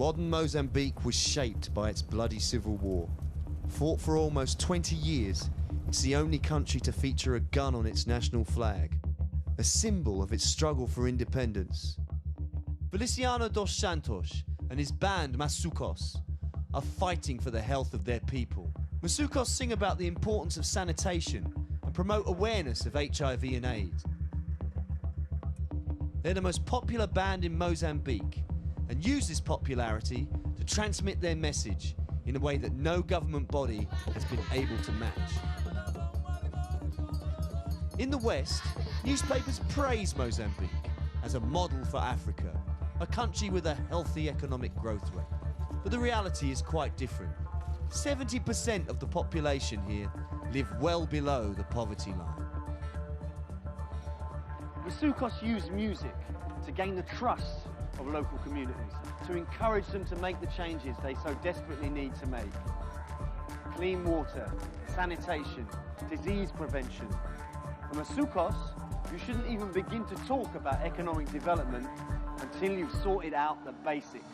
Modern Mozambique was shaped by its bloody civil war. Fought for almost 20 years, it's the only country to feature a gun on its national flag, a symbol of its struggle for independence. Feliciano dos Santos and his band Massoukos are fighting for the health of their people. Massoukos sing about the importance of sanitation and promote awareness of HIV and AIDS. They're the most popular band in Mozambique and use this popularity to transmit their message in a way that no government body has been able to match. In the West, newspapers praise Mozambique as a model for Africa, a country with a healthy economic growth rate. But the reality is quite different. 70% of the population here live well below the poverty line. Massoukos use music to gain the trust of local communities, to encourage them to make the changes they so desperately need to make. Clean water, sanitation, disease prevention. For Massoukos, you shouldn't even begin to talk about economic development until you've sorted out the basics.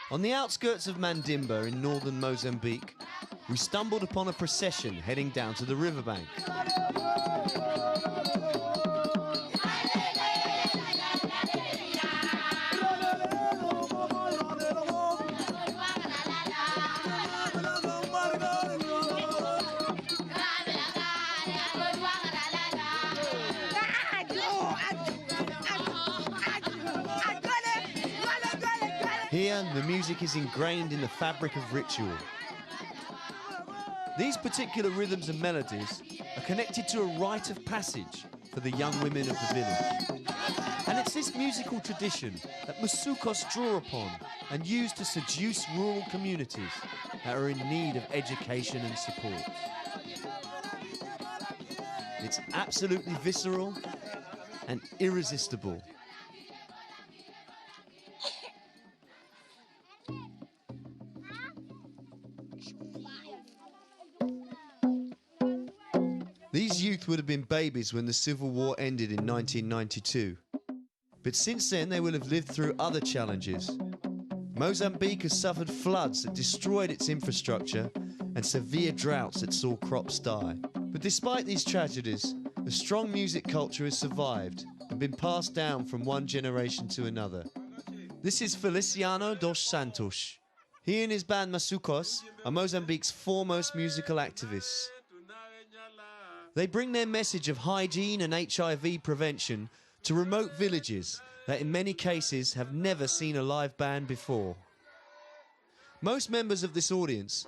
On the outskirts of Mandimba in northern Mozambique, we stumbled upon a procession heading down to the riverbank. Here, the music is ingrained in the fabric of ritual. These particular rhythms and melodies are connected to a rite of passage for the young women of the village. And it's this musical tradition that Massoukos draw upon and use to seduce rural communities that are in need of education and support. It's absolutely visceral and irresistible. These youth would have been babies when the Civil War ended in 1992. But since then, they will have lived through other challenges. Mozambique has suffered floods that destroyed its infrastructure and severe droughts that saw crops die. But despite these tragedies, a strong music culture has survived and been passed down from one generation to another. This is Feliciano dos Santos. He and his band Massoukos are Mozambique's foremost musical activists. They bring their message of hygiene and HIV prevention to remote villages that in many cases have never seen a live band before. Most members of this audience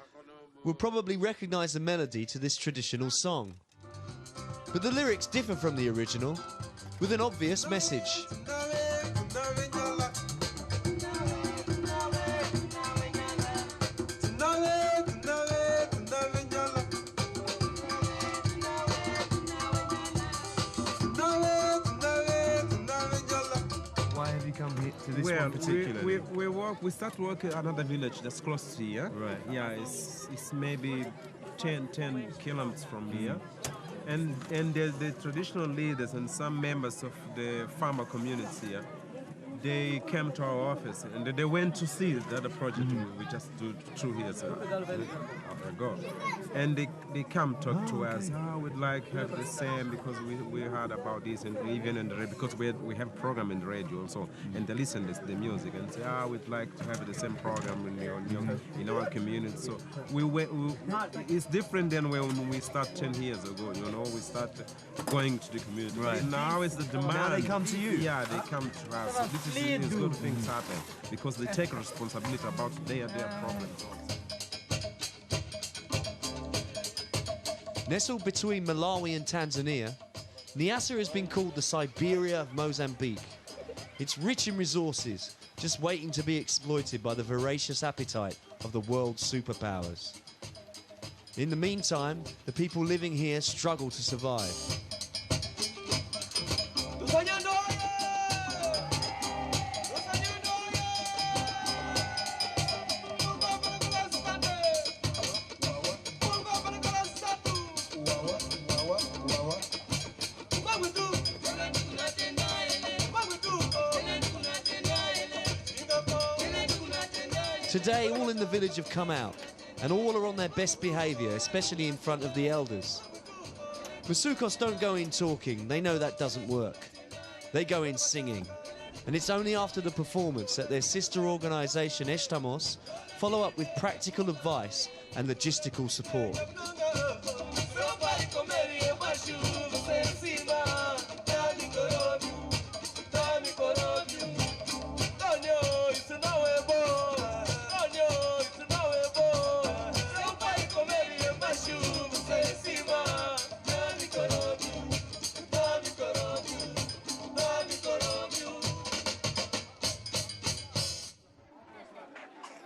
will probably recognize the melody to this traditional song. But the lyrics differ from the original, with an obvious message. To this one particularly? We start working at another village that's close to here. Right. Yeah, it's maybe 10 kilometers from here. And the traditional leaders and some members of the farmer community here, they came to our office and they went to see the other project we just do through here ago. And they come talk to us. We'd like to have the same because we heard about this and even in the radio, because we have a program in the radio also, and they listen to the music and say, we'd like to have the same program in our community. So it's different than when we start 10 years ago. We start going to the community. Right. And now it's the demand. Now they come to you. Yeah, they come to us. This is good things happen because they take responsibility about their problems. Nestled between Malawi and Tanzania, Niassa has been called the Siberia of Mozambique. It's rich in resources, just waiting to be exploited by the voracious appetite of the world's superpowers. In the meantime, the people living here struggle to survive. Today, all in the village have come out, and all are on their best behaviour, especially in front of the elders. Massoukos don't go in talking, they know that doesn't work. They go in singing, and it's only after the performance that their sister organisation Estamos follow up with practical advice and logistical support.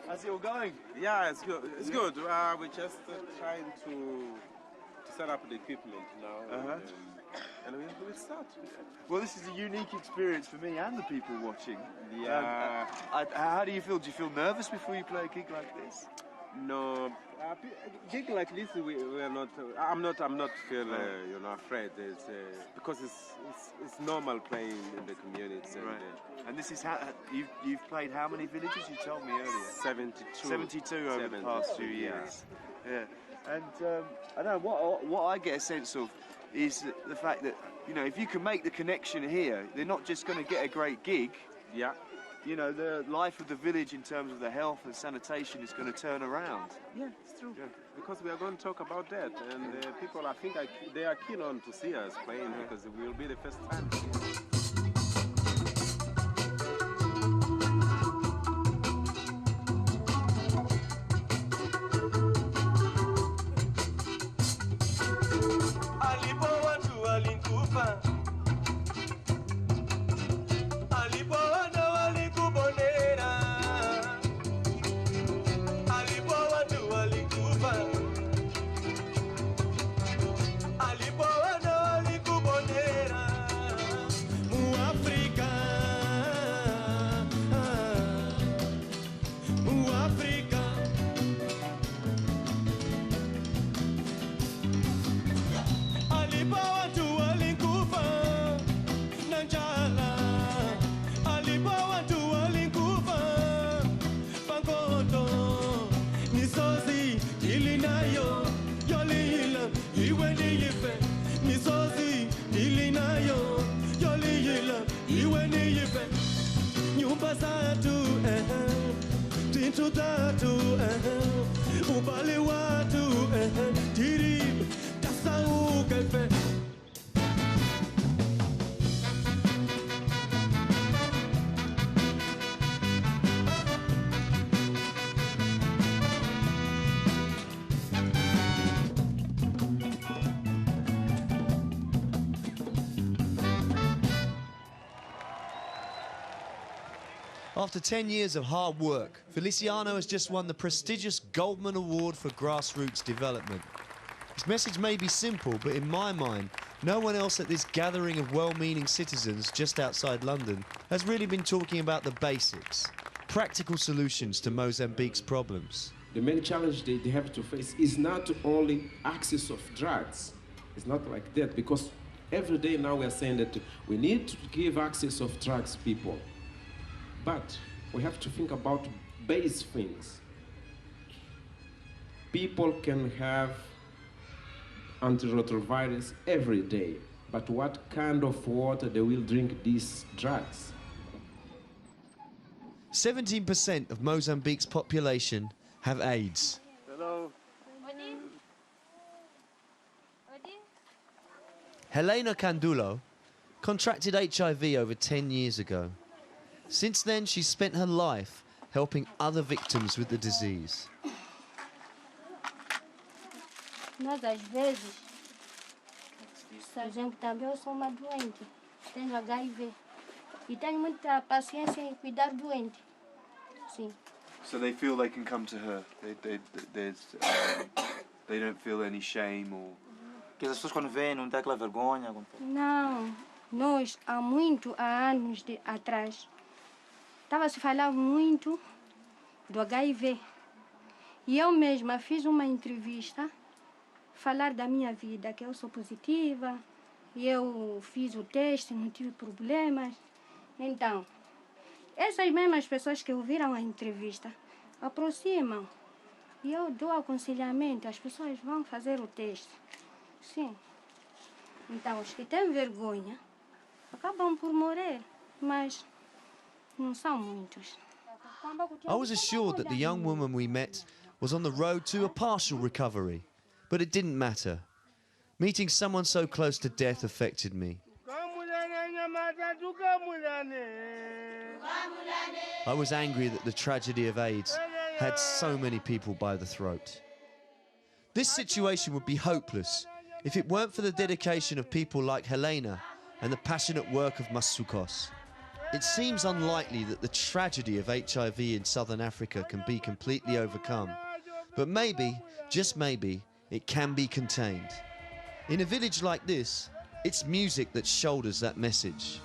How's it all going? Yeah, it's good. It's good. We're just trying to set up the equipment now, and we'll start. Well, this is a unique experience for me and the people watching. Yeah. How do you feel? Do you feel nervous before you play a gig like this? No, gig like this, we are not. I'm not feel afraid. It's, because it's normal playing in the communities. Right. And this is how you've played how many villages? You told me earlier. 72. 72 over the past 2 years. Yeah. And I know what I get a sense of is the fact that if you can make the connection here, they're not just going to get a great gig. Yeah. The life of the village in terms of the health and sanitation is going to turn around. Yeah, it's true. Yeah. Because we are going to talk about that, and people, I think, they are keen on to see us playing because it will be the first time. After 10 years of hard work, Feliciano has just won the prestigious Goldman Award for Grassroots Development. His message may be simple, but in my mind, no one else at this gathering of well-meaning citizens just outside London has really been talking about the basics, practical solutions to Mozambique's problems. The main challenge they have to face is not only access of drugs. It's not like that, because every day now we are saying that we need to give access of drugs to people. But we have to think about base things. People can have antiretrovirus every day, but what kind of water they will drink these drugs? 17% of Mozambique's population have AIDS. Hello. Helena Candulo contracted HIV over 10 years ago. Since then, she's spent her life helping other victims with the disease. Mas às vezes, a gente também eu sou uma doente, tenho HIV e tenho muita paciência em cuidar do doente. Sim. So they feel they can come to her. they don't feel any shame or... Que as pessoas quando vêm não tem aquela vergonha? Não, nós há anos atrás estava se falar muito do HIV. E eu mesma fiz uma entrevista falar da minha vida, que eu sou positiva, e eu fiz o teste, não tive problemas. Então, essas mesmas pessoas que ouviram a entrevista aproximam e eu dou aconselhamento, as pessoas vão fazer o teste. Sim. Então, os que têm vergonha acabam por morrer, mas não são muitos. I was assured that the young woman we met was on the road to a partial recovery, but it didn't matter. Meeting someone so close to death affected me. I was angry that the tragedy of AIDS had so many people by the throat. This situation would be hopeless if it weren't for the dedication of people like Helena and the passionate work of Massoukos. It seems unlikely that the tragedy of HIV in southern Africa can be completely overcome, but maybe, just maybe, it can be contained. In a village like this, it's music that shoulders that message.